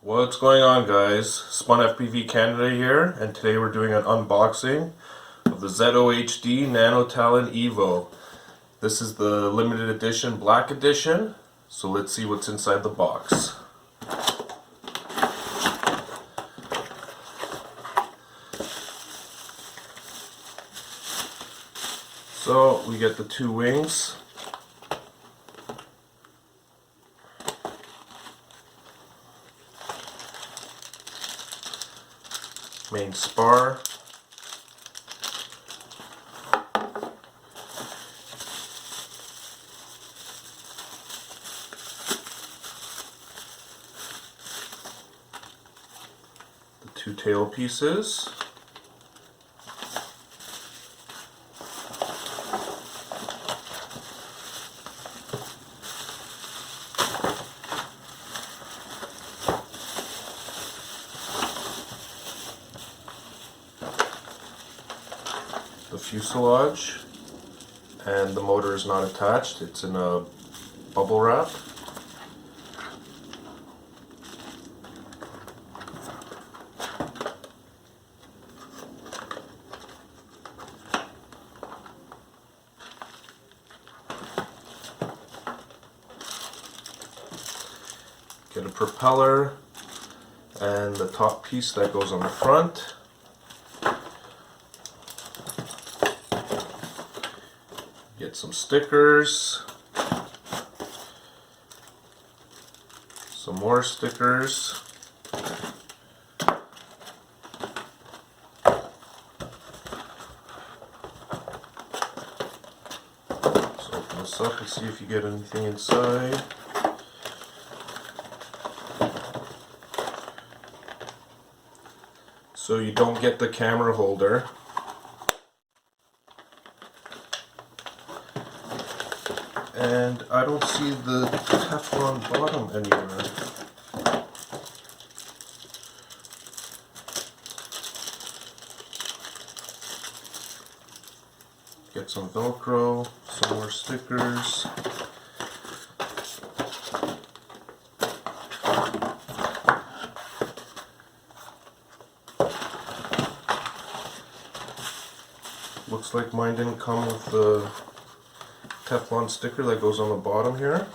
What's going on, guys? Spun FPV Canada here, and today we're doing an unboxing of the ZOHD Nano Talon Evo. This is the limited edition black edition, so let's see what's inside the box. So we get the two wings. Main spar, the two tail pieces, the fuselage, and the motor is not attached, it's in a bubble wrap. Get a propeller and the top piece that goes on the front. Get some stickers, some more stickers, let's open this up and see if you get anything inside. So you don't get the camera holder. And I don't see the Teflon bottom anywhere. Get some Velcro, some more stickers. Looks like mine didn't come with the Teflon sticker that goes on the bottom here.